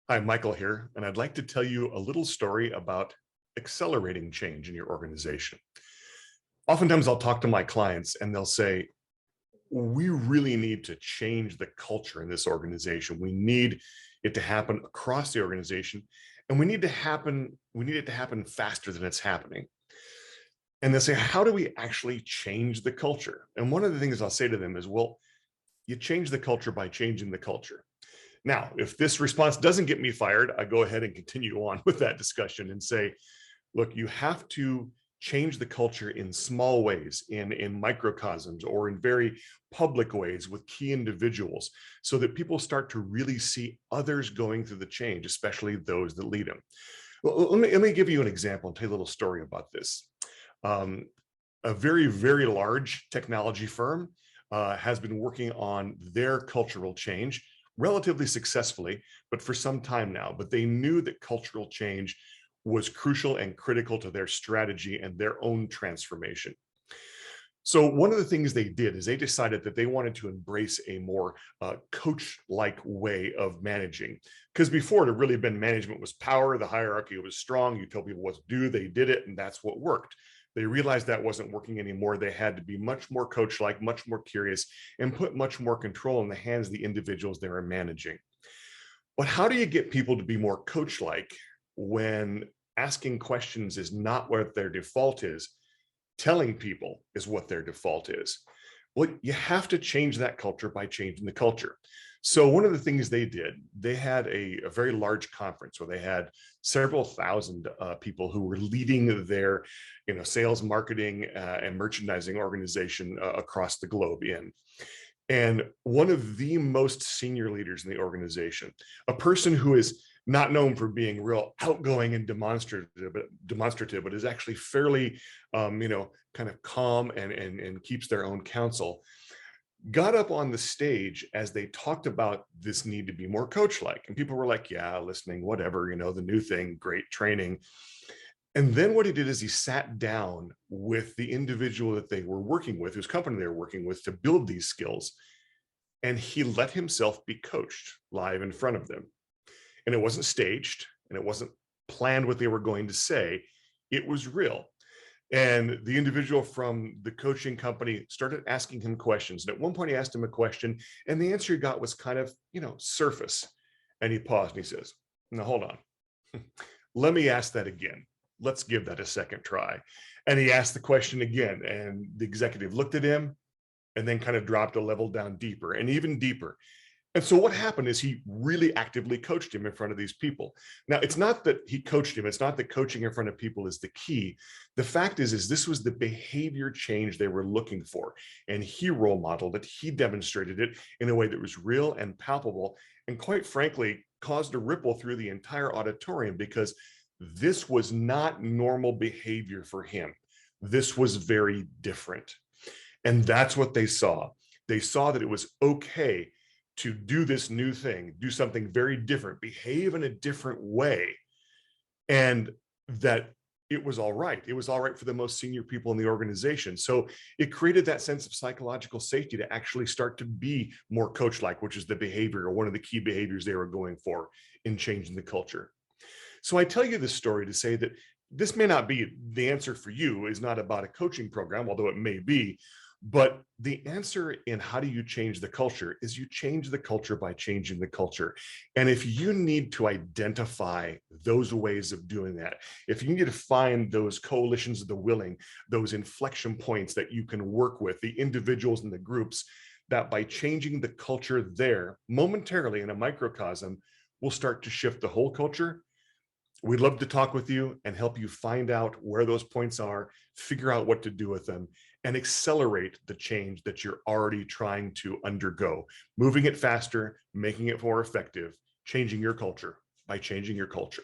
Hi, Michael here, and I'd like to tell you a little story about accelerating change in your organization. Oftentimes, I'll talk to my clients and they'll say, we really need to change the culture in this organization. We need it to happen across the organization, and we need it to happen faster than it's happening. And they'll say, how do we actually change the culture? And one of the things I'll say to them is, well, you change the culture by changing the culture. Now, if this response doesn't get me fired, I go ahead and continue on with that discussion and say, look, you have to change the culture in small ways, in microcosms, or in very public ways with key individuals, so that people start to really see others going through the change, especially those that lead them. Well, let me give you an example and tell you a little story about this. Um, a very, very large technology firm has been working on their cultural change relatively successfully, but for some time now. But they knew that cultural change was crucial and critical to their strategy and their own transformation. So one of the things they did is they decided that they wanted to embrace a more coach-like way of managing. Because before it had really been management was power, the hierarchy was strong, you told people what to do, they did it, and that's what worked. They realized that wasn't working anymore. They had to be much more coach-like, much more curious, and put much more control in the hands of the individuals they were managing. But how do you get people to be more coach-like when asking questions is not what their default is? Telling people is what their default is. Well, you have to change that culture by changing the culture. So one of the things they did, they had a very large conference where they had several thousand people who were leading their, sales, marketing, and merchandising organization across the globe in. And one of the most senior leaders in the organization, a person who is not known for being real outgoing and demonstrative, but is actually fairly, kind of calm and keeps their own counsel, got up on the stage as they talked about this need to be more coach-like. And people were like, yeah, listening, whatever, the new thing, great training. And then what he did is he sat down with the individual that they were working with, whose company they were working with, to build these skills. And he let himself be coached live in front of them. And it wasn't staged and it wasn't planned what they were going to say. It was real. And the individual from the coaching company started asking him questions. And at one point he asked him a question and the answer he got was kind of, surface. And he paused and he says, now hold on. Let me ask that again. Let's give that a second try. And he asked the question again, and the executive looked at him and then kind of dropped a level down deeper and even deeper. And so what happened is he really actively coached him in front of these people. Now, it's not that he coached him. It's not that coaching in front of people is the key. The fact is this was the behavior change they were looking for. And he role modeled it. He demonstrated it in a way that was real and palpable, and quite frankly, caused a ripple through the entire auditorium, because this was not normal behavior for him. This was very different. And that's what they saw. They saw that it was okay to do this new thing, do something very different, behave in a different way, and that it was all right. It was all right for the most senior people in the organization. So it created that sense of psychological safety to actually start to be more coach-like, which is the behavior, or one of the key behaviors they were going for in changing the culture. So I tell you this story to say that this may not be the answer for you, is not about a coaching program, although it may be. But the answer in how do you change the culture is you change the culture by changing the culture. And if you need to identify those ways of doing that, if you need to find those coalitions of the willing, those inflection points that you can work with, the individuals and the groups, that by changing the culture there momentarily in a microcosm will start to shift the whole culture. We'd love to talk with you and help you find out where those points are, figure out what to do with them, and accelerate the change that you're already trying to undergo, moving it faster, making it more effective, changing your culture by changing your culture.